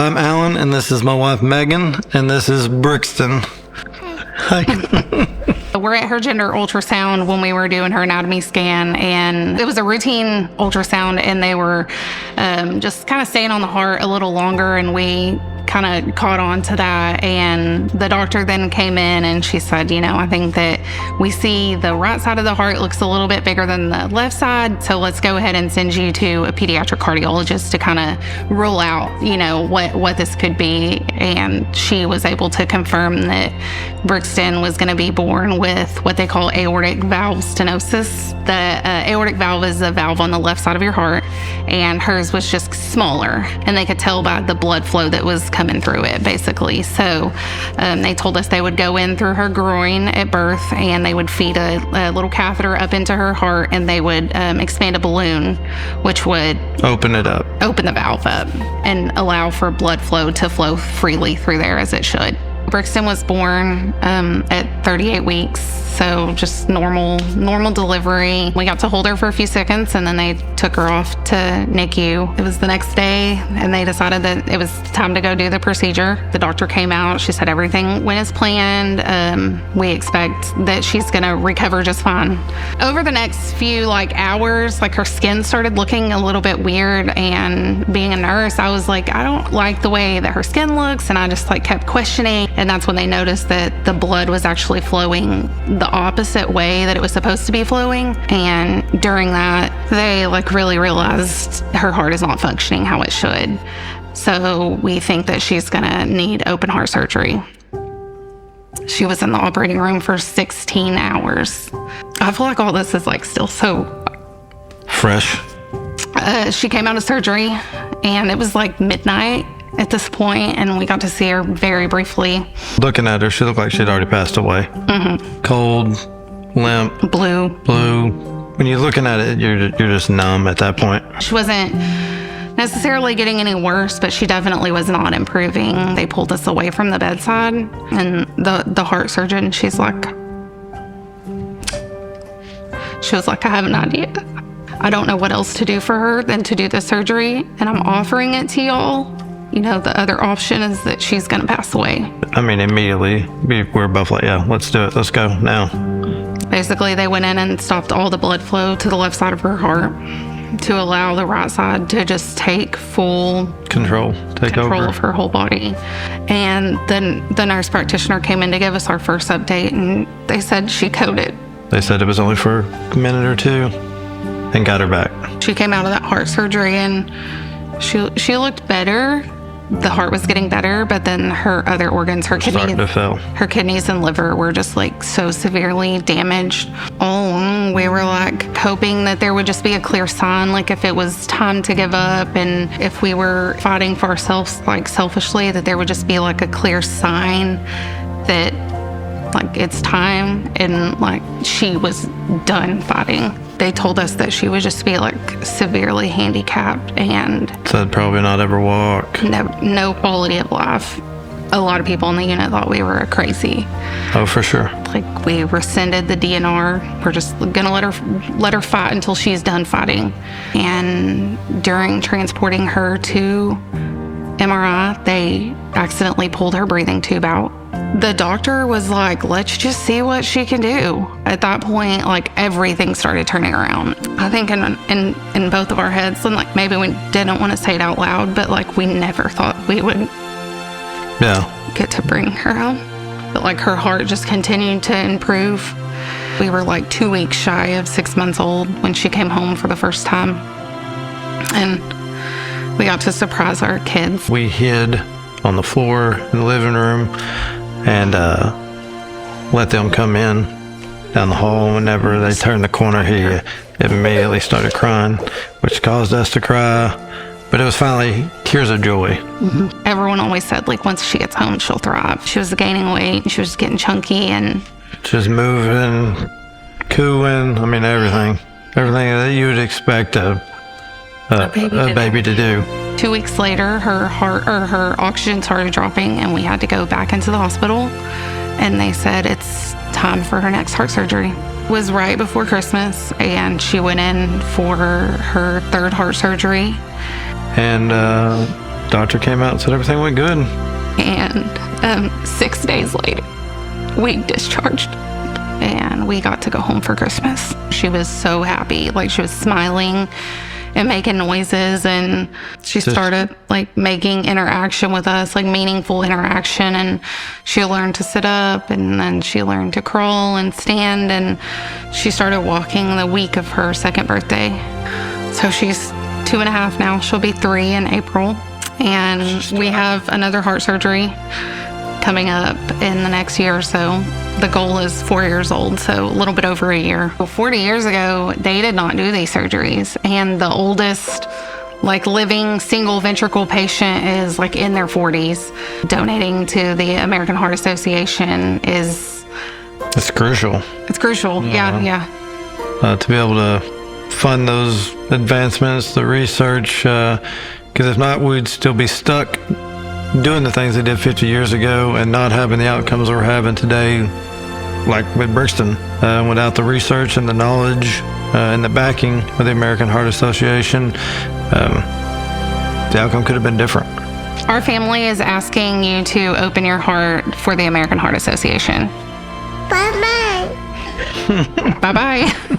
I'm Alan, and this is my wife Megan, and this is Brixton. Hi. We're at her gender ultrasound when we were doing her anatomy scan, and it was a routine ultrasound, and they were just kind of staying on the heart a little longer, and we kind of caught on to that. And the doctor then came in and she said, I think that we see the right side of the heart looks a little bit bigger than the left side, so let's go ahead and send you to a pediatric cardiologist to kind of rule out, what this could be. And she was able to confirm that Brixton was going to be born with what they call aortic valve stenosis. The aortic valve is a valve on the left side of your heart, and hers was just smaller, and they could tell by the blood flow that was coming through it, basically. So they told us they would go in through her groin at birth, and they would feed a little catheter up into her heart, and they would expand a balloon, which would Open the valve up and allow for blood flow to flow freely through there as it should. Brixton was born at 38 weeks, so just normal delivery. We got to hold her for a few seconds, and then they took her off to NICU. It was the next day, and they decided that it was time to go do the procedure. The doctor came out. She said everything went as planned. We expect that she's going to recover just fine. Over the next few hours, her skin started looking a little bit weird, and being a nurse, I was like, I don't like the way that her skin looks, and I just kept questioning. And that's when they noticed that the blood was actually flowing the opposite way that it was supposed to be flowing. And during that, they really realized her heart is not functioning how it should. So we think that she's gonna need open heart surgery. She was in the operating room for 16 hours. I feel like all this is still so fresh. She came out of surgery, and it was midnight at this point, and we got to see her very briefly. Looking at her, she looked like she'd already passed away. Mm-hmm. Cold, limp, blue. When you're looking at it, you're just numb at that point. She wasn't necessarily getting any worse, but she definitely was not improving. They pulled us away from the bedside, and the heart surgeon, she was like, I have an idea. I don't know what else to do for her than to do the surgery, and I'm offering it to y'all. The other option is that she's going to pass away. Immediately, we were both like, yeah, let's do it. Let's go now. Basically, they went in and stopped all the blood flow to the left side of her heart to allow the right side to just take full control over of her whole body. And then the nurse practitioner came in to give us our first update, and they said she coded. They said it was only for a minute or two and got her back. She came out of that heart surgery, and she looked better. The heart was getting better, but then her other organs, her kidneys and liver were just so severely damaged. All along, we were hoping that there would just be a clear sign, if it was time to give up, and if we were fighting for ourselves, selfishly, that there would just be a clear sign that it's time, and she was done fighting. They told us that she would just be severely handicapped and said probably not ever walk. No quality of life. A lot of people in the unit thought we were crazy. Oh, for sure. We rescinded the DNR. We're just gonna let her fight until she's done fighting. And during transporting her to MRI, they accidentally pulled her breathing tube out. The doctor was like, let's just see what she can do. At that point, everything started turning around. I think in both of our heads, and maybe we didn't want to say it out loud, but we never thought we would get to bring her home. But her heart just continued to improve. We were 2 weeks shy of 6 months old when she came home for the first time. And we got to surprise our kids. We hid on the floor in the living room and let them come in down the hall. Whenever they turned the corner, he immediately started crying, which caused us to cry. But it was finally tears of joy. Mm-hmm. Everyone always said, once she gets home, she'll thrive. She was gaining weight. She was getting chunky and just moving, cooing. Everything that you would expect a baby to do. 2 weeks later, her oxygen started dropping, and we had to go back into the hospital. And they said it's time for her next heart surgery. It was right before Christmas, and she went in for her third heart surgery. And doctor came out and said everything went good. And 6 days later, we discharged. And we got to go home for Christmas. She was so happy. Like, she was smiling and making noises, and she started like making interaction with us, like meaningful interaction. And she learned to sit up, and then she learned to crawl and stand, and she started walking the week of her 2nd birthday. So she's 2.5 now. She'll be 3 in April. And we have another heart surgery coming up in the next year or so. The goal is 4 years old, so a little bit over a year. 40 years ago, they did not do these surgeries, and the oldest like living single ventricle patient is like in their 40s. Donating to the American Heart Association is... It's crucial. It's crucial, yeah. To be able to fund those advancements, the research, because if not, we'd still be stuck doing the things they did 50 years ago and not having the outcomes we're having today, like with Brixton, without the research and the knowledge and the backing of the American Heart Association. The outcome could have been different. Our family is asking you to open your heart for the American Heart Association. Bye-bye. Bye-bye.